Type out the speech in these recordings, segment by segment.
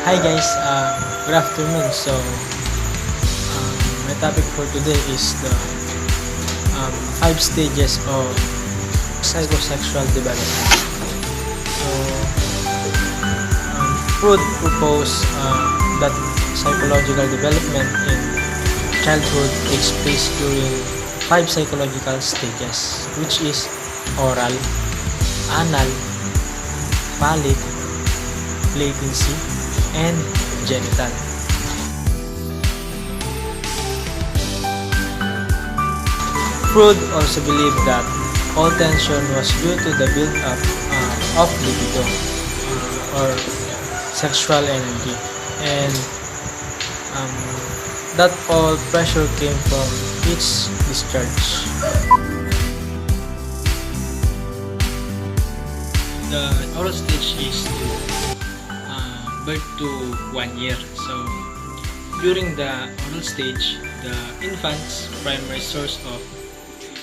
Hi guys, good afternoon. My topic for today is the 5 stages of psychosexual development. So, Freud proposed that psychological development in childhood takes place during 5 psychological stages, which is oral, anal, phallic, latency, and genital. Freud also believed that all tension was due to the build-up of libido or sexual energy, and that all pressure came from its discharge. The oral stage is to birth to 1 year. So during the oral stage, the infant's primary source of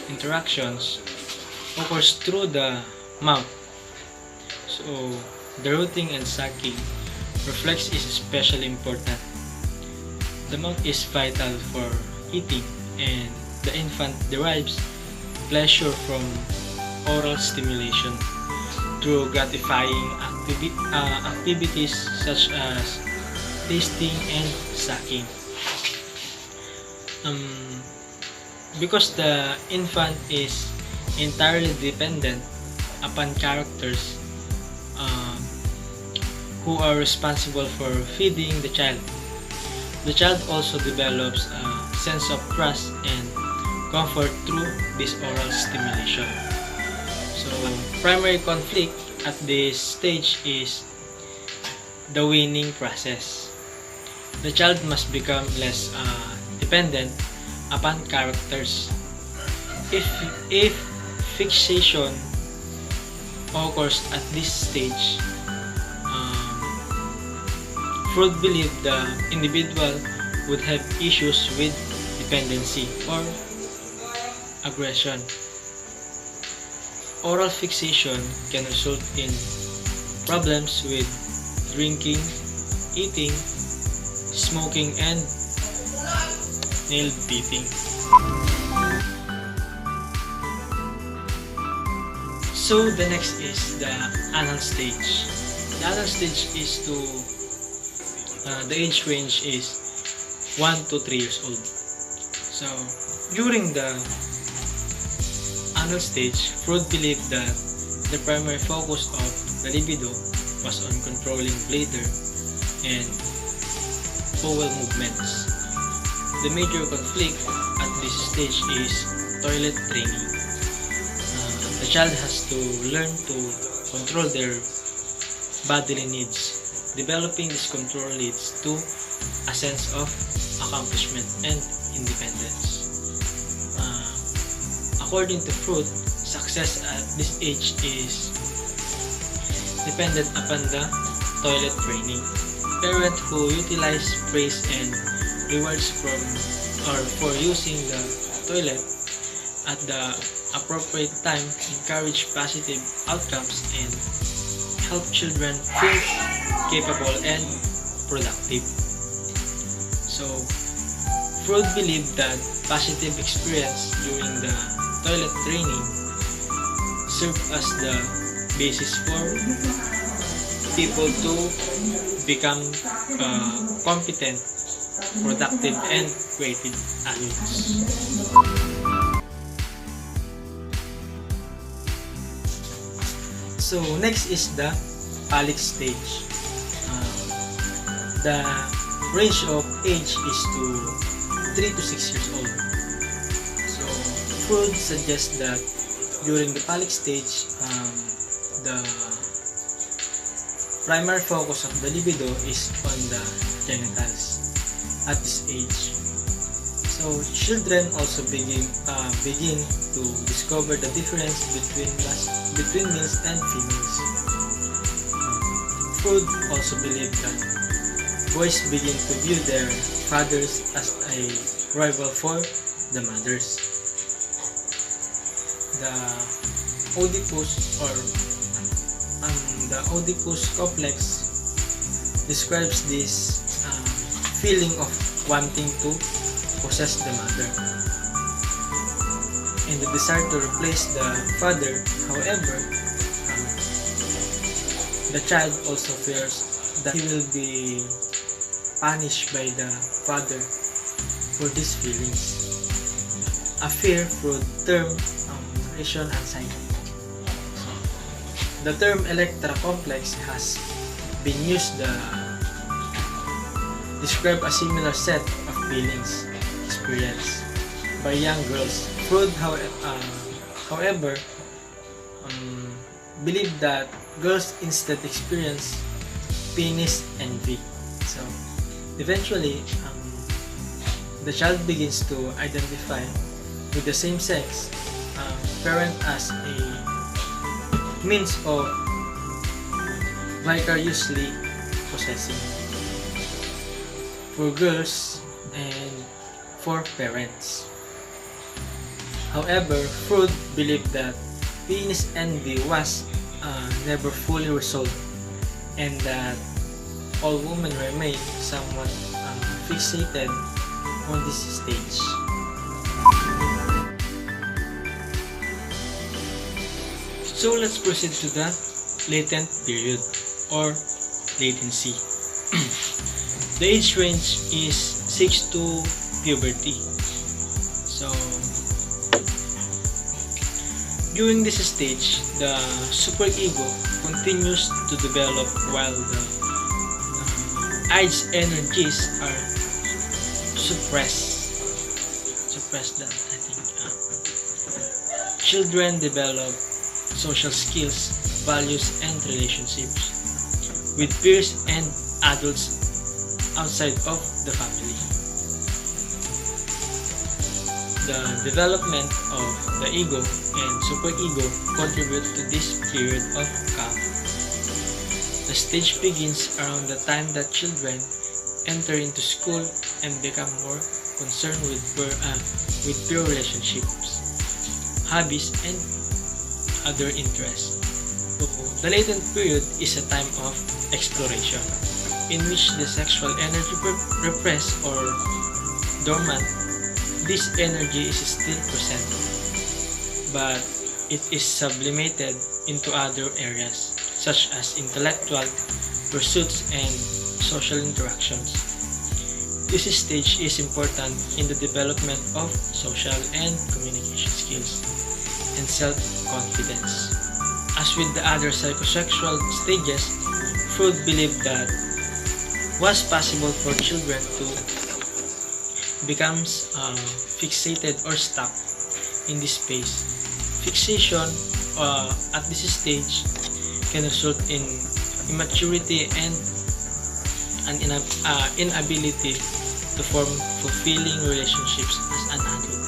interactions occurs through the mouth. So the rooting and sucking reflex is especially important. The mouth is vital for eating, and the infant derives pleasure from oral stimulation through gratifying activities such as tasting and sucking. Because the infant is entirely dependent upon characters who are responsible for feeding the child also develops a sense of trust and comfort through this oral stimulation. So, primary conflict at this stage is the weaning process. The child must become less dependent upon characters. If fixation occurs at this stage, Freud believed the individual would have issues with dependency or aggression. Oral fixation can result in problems with drinking, eating, smoking, and nail biting. So the next is the anal stage. The anal stage is the age range is 1 to 3 years old. So during the anal stage, Freud believed that the primary focus of the libido was on controlling bladder and bowel movements. The major conflict at this stage is toilet training. The child has to learn to control their bodily needs. Developing this control leads to a sense of accomplishment and independence. According to Freud, success at this age is dependent upon the toilet training. Parents who utilize praise and rewards for using the toilet at the appropriate time encourage positive outcomes and help children feel capable and productive. So, Freud believed that positive experience during the toilet training served as the basis for people to become competent, productive, and creative adults. So next is the phallic stage. The range of age is to 3 to 6 years old. So Freud suggests that during the phallic stage, the primary focus of the libido is on the genitals at this age. So children also begin to discover the difference between males and females. Freud also believed that boys begin to view their fathers as a rival for the mothers. The Oedipus or the Oedipus complex describes this feeling of wanting to possess the mother and the desire to replace the father. However, the child also fears that he will be punished by the father for these feelings. A fear through term separation anxiety. The term Electra complex has been used to describe a similar set of feelings experienced by young girls. Freud, however, believed that girls instead experience penis envy. So, eventually, the child begins to identify with the same sex parent as a means of vicariously possessing for girls and for parents. However, Freud believed that penis envy was never fully resolved and that all women remain somewhat fixated on this stage. So let's proceed to the latent period or latency. The age range is 6 to puberty. So during this stage, the superego continues to develop while the age energies are suppressed. Children develop social skills, values, and relationships with peers and adults outside of the family. The development of the ego and superego contribute to this period of calm. The stage begins around the time that children enter into school and become more concerned with peer relationships, hobbies, and other interests. So, the latent period is a time of exploration in which the sexual energy repressed or dormant. This energy is still present, but it is sublimated into other areas such as intellectual pursuits and social interactions. This stage is important in the development of social and communication skills and self-confidence. As with the other psychosexual stages, Freud believed that it was possible for children to become fixated or stuck in this space. Fixation at this stage can result in immaturity and an inability to form fulfilling relationships as an adult.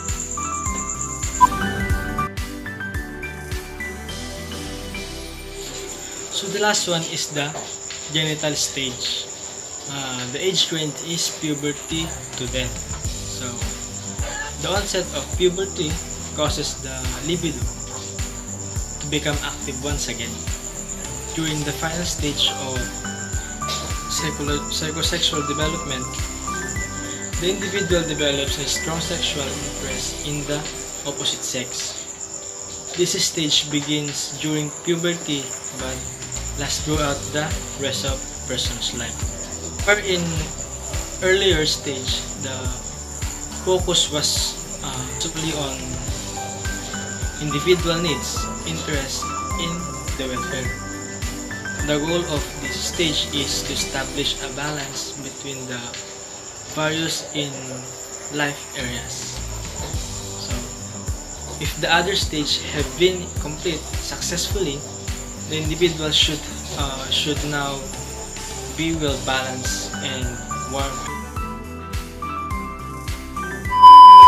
So the last one is the genital stage. The age range is puberty to death. So the onset of puberty causes the libido to become active once again. During the final stage of psychosexual development, the individual develops a strong sexual interest in the opposite sex. This stage begins during puberty but lasts throughout the rest of person's life. Or in earlier stage, the focus was solely on individual needs, interest in the welfare. The goal of this stage is to establish a balance between the various in life areas. So, if the other stage have been complete successfully, the individual should now be well balanced and warm